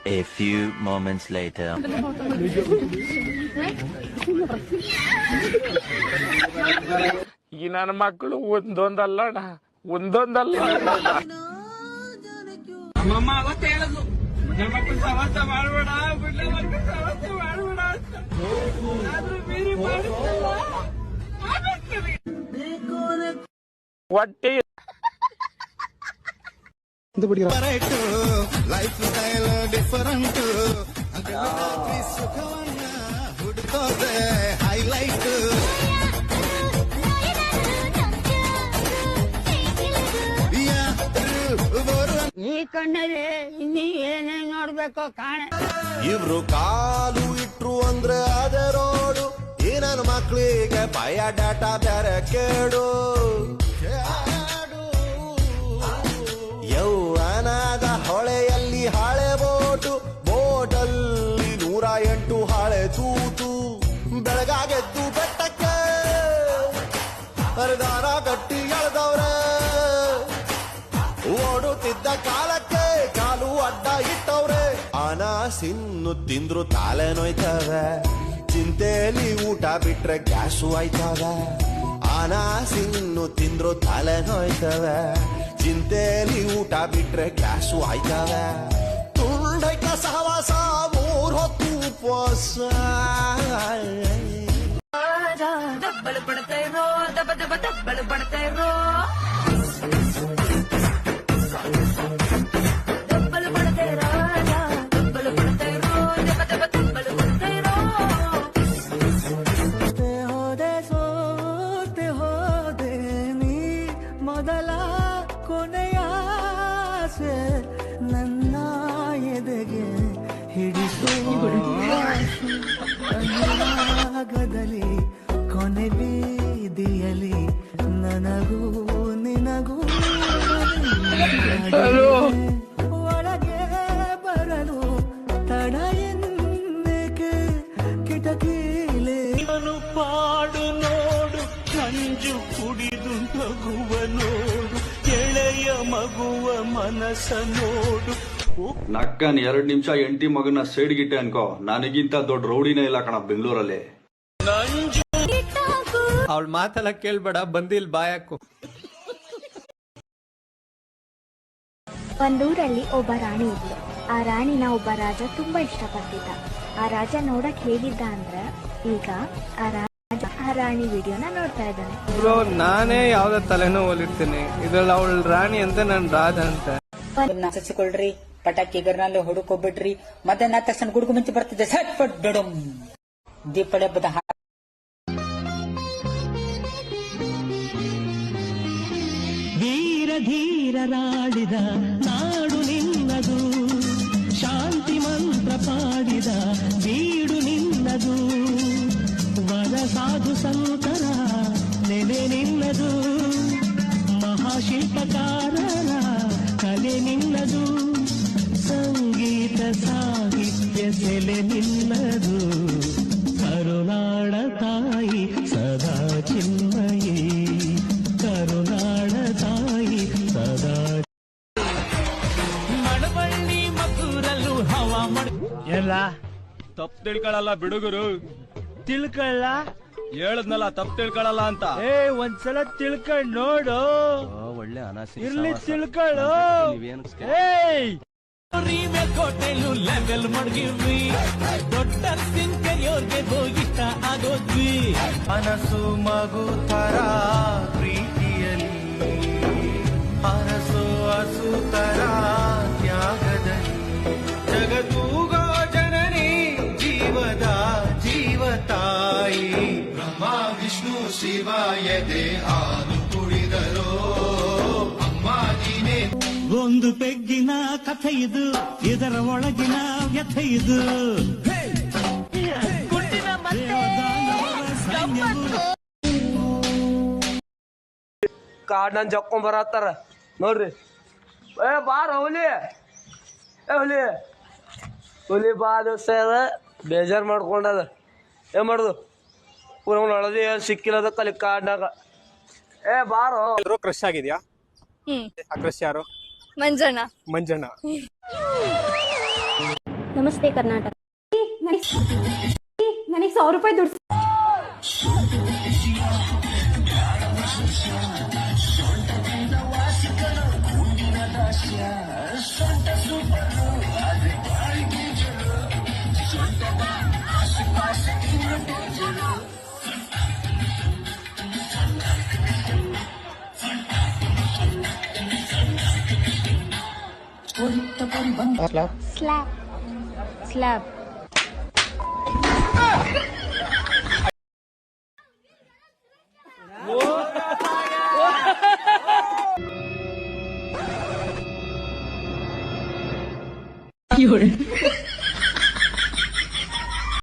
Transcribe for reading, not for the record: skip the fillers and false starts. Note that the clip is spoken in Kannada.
A few moments later. ಈ ನನ್ನ ಮಕ್ಕಳು ಒಂದೊಂದಲ್ಲ ನಮ್ಮಮ್ಮ ಅವತ್ತೇ ಹೇಳದು ನಮ್ಮ ಮಕ್ಕಳು ಸವಾಸ ಮಾಡಬೇಡ ಬಿಡ್ಲೆ ಮಕ್ಕಳು ಸವಾಸ ಮಾಡಬೇಡ ಅಂತ ಆದ್ರೂ ಮೀರಿ ಹೊಟ್ಟೆ ಲೈಫ್ ಸ್ಟೈಲ್ ಡಿಫರೆಂಟ್ ಹುಡುಕೋದೆ ಹೈಲೈಟ್ ಈ ಕಣ್ಣಲ್ಲಿ ಇನ್ನೀ ಏನೇ ನೋಡ್ಬೇಕು ಕಾಣ. ಇವ್ರು ಕಾಲು ಇಟ್ರು ಅಂದ್ರೆ ಅದೇ ರೋಡು. ಈ ನನ್ನ ಮಕ್ಳಿಗೆ ಭಯ ಡಾಟಾ ಬೇರೆ ಕೇಡು. ಯೌವನದ ಹೊಳೆಯಲ್ಲಿ ಹಳೆ ಬೋಟಲ್ಲಿ 108 ಹಳೆ ತೂತು. ಬೆಳಗಾಗೆದ್ದು ಬೆಟ್ಟಕ್ಕೆ ಹರಿದಾರ ಕಟ್ಟಿ ಎಳೆದವ್ರೆ. ಓಡುತ್ತಿದ್ದ ಕಾಲಕ್ಕೆ ಕಾಲು ಅಡ್ಡ ಇಟ್ಟವ್ರೆ. ಸಿನ್ನು ತಿಂದ್ರು ತಾಲೆ ನೋಯ್ತವೆ. ಚಿಂತೆಲಿ ಊಟ ಬಿಟ್ರೆ ಗ್ಯಾಸು ಆಯ್ತವೆ. ಸಿನ್ನು ತಿಂದ್ರು ತಲೆ ನೋಯ್ತವೆ. ಚಿಂತೆಲಿ ಊಟ ಬಿಟ್ರೆ ಗ್ಯಾಸು ಆಯ್ತವೆ. ತುಂಡೈಕ ಸಹವಾಸ 3 ಹೊತ್ತು ಉಪವಾಸ. ದಬ್ಬಳು ಪಡ್ತಾ ಇರೋ ದಬ್ಬಳು ಪಡ್ತಾ ಇರೋ ನನ್ನ ಎದೆಗೆ ಹಿಡಿಸುವಾಗದಲ್ಲಿ ಕೊನೆ ಬೀದಿಯಲ್ಲಿ ನನಗೂ ನಿನಗೂ ಒಳಗೆ ಬರಲು ತಡ ಎನ್ನಕ್ಕೆ ಕಿಟಕಿಲೆ ಪಾಡು ನೋಡು ಕಂಜು ಕುಡಿದು ನಗುವ ನೋಡು ಎಳೆಯ ಮಗುವ ಮನಸ್ಸ ನೋಡು. ನಕ್ಕನ್ 2 ನಿಮಿಷ ಎಂಟಿ ಮಗನ ಸೈಡ್ಗಿಟ್ಟೆ ಅನ್ಕೋ. ನನಗಿಂತ ದೊಡ್ಡ ರೌಡಿನೇ ಇಲ್ಲ ಕಣ ಬೆಂಗಳೂರಲ್ಲಿ. ಅವಳ ಮಾತೆಲ್ಲ ಕೇಳ್ಬೇಡ, ಬಂದಿಲ್ ಬಾಯಾಕು. ಒಂದೂರಲ್ಲಿ ಒಬ್ಬ ರಾಣಿ ಇದ್ಲು. ಆ ರಾಣಿನ ಒಬ್ಬ ರಾಜ ತುಂಬಾ ಇಷ್ಟಪಡ್ತಿದ್ದ. ಆ ರಾಜ ನೋಡಕ್ ಹೇಗಿದ್ದ ಅಂದ್ರೆ ಈಗ ಆ ರಾಣಿ ವಿಡಿಯೋನ ನೋಡ್ತಾ ಇದ್ದಾನೆ. ಬ್ರೋ, ನಾನೇ ಯಾವ್ದ ತಲೆನೋ ಹೋಲಿರ್ತೀನಿ, ಇದ್ರಲ್ಲಿ ಅವಳ ರಾಣಿ ಅಂತ ನನ್ ರಾಜ ಅಂತ. ಹಚ್ಚಿಕೊಳ್ರಿ, ಪಟಾಕಿ ಗರ್ನಲ್ಲಿ ಹೊಡ್ಕೊಬಿಟ್ರಿ. ಮಧ್ಯಾಹ್ನ ತಕ್ಷಣ ಗುಡುಗು ಮಿಂಚು ಬರ್ತಿದ್ದೆ. ಸಟ್ ಪಟ್ ಡಡಮ್. ದೀಪಾವಳಿ ಹಬ್ಬದ ಧೀರ ಧೀರರಾಡಿದ ನಾಡು ನಿನ್ನದು, ಶಾಂತಿ ಮಂತ್ರ ಪಾಡಿದ ಬೀಡು ನಿನ್ನದು, ವರ ಸಾಧು ಸಂತರ ನೆಲೆ ನಿನ್ನದು, ಮಹಾಶಿಲ್ಪಕಾರರ ಕಲೆ ನಿನ್ನದು, ಸಂಗೀತ ಸಾಹಿತ್ಯ ಸೆಲೆ ನಿನ್ನದು, ಕರುನಾಡ ತಾಯಿ ಸದಾ ಚಿನ್ಮಯಿ, ಕರುನಾಡ ತಾಯಿ ಸದಾ. ಮಡವಳ್ಳಿ ಮಕ್ಕೂರಲ್ಲೂ ಹವಾ ಎಲ್ಲ ತಪ್ಪು ತಿಳ್ಕೊಳ್ಳಲ್ಲ ಬಿಡುಗರು. ತಿಳ್ಕೊಳ್ಳ ಹೇಳದ್ನಲ್ಲ ತಪ್ಪು ತಿಳ್ಕೊಳ್ಳಲ್ಲ ಅಂತ. ಒಂದ್ಸಲ ತಿಳ್ಕೊಂಡ್ ನೋಡು. ಒಳ್ಳೆ ಅನಾಸಿ ಇರ್ಲಿ ತಿಳ್ಕೊಳ್ಳು. ಕೋಟೆಲು ಲೆವೆಲ್ ಮಡಗಿರ್ವಿ, ದೊಡ್ಡ ಸಿಂಕರಿಯೋರ್ಗೆ ಹೋಗಿಷ್ಟ ಆಗೋದ್ವಿ. ಮನಸ್ಸು ಮಗು ತರ ಪ್ರೀತಿಯಲ್ಲಿ ಹರಸು ಹಸು ತರ ತ್ಯಾಗದಲ್ಲಿ, ಜಗತ್ತೂಗೋ ಜನನಿ ಜೀವದ ಜೀವತಾಯಿ. ಬ್ರಹ್ಮ ವಿಷ್ಣು ಶಿವ ಎದೆ ಹಾಲು ಕುಡಿದರೋ ಅಮ್ಮ ನೀನೆ. ಒಂದು ಪೆಗ್ಗಿನ ಕಥೆ ಇದು, ಇದರ ಒಳಗಿನ ವ್ಯಥೆ ಇದು. ಕಾಡ್ನ ಜಕ್ಕೊಂಡ್ ಬರತ್ತಾರ ನೋಡ್ರಿ. ಬಾರ ಹುಲಿ ಬಾ ದೋಸ್ತ. ಬೇಜಾರ್ ಮಾಡ್ಕೊಂಡದ, ಏನ್ ಮಾಡುದು? ಪೂರ ಅಳದಿ ಸಿಕ್ಕಿಲ್ಲದ ಕಲಿ ಕಾಡ್ನಾಗ. ಎಲ್ರು ಕ್ರಶ್ ಆಗಿದ್ಯಾ? ಆ ಕ್ರಶ್ ಯಾರು? ಮಂಜಣ್ಣ. ಮಂಜಣ್ಣ. ನಮಸ್ತೆ ಕರ್ನಾಟಕ. ನನಗೆ 1,000 ರೂಪಾಯಿ ದುಡ್ಡು. Slab slab.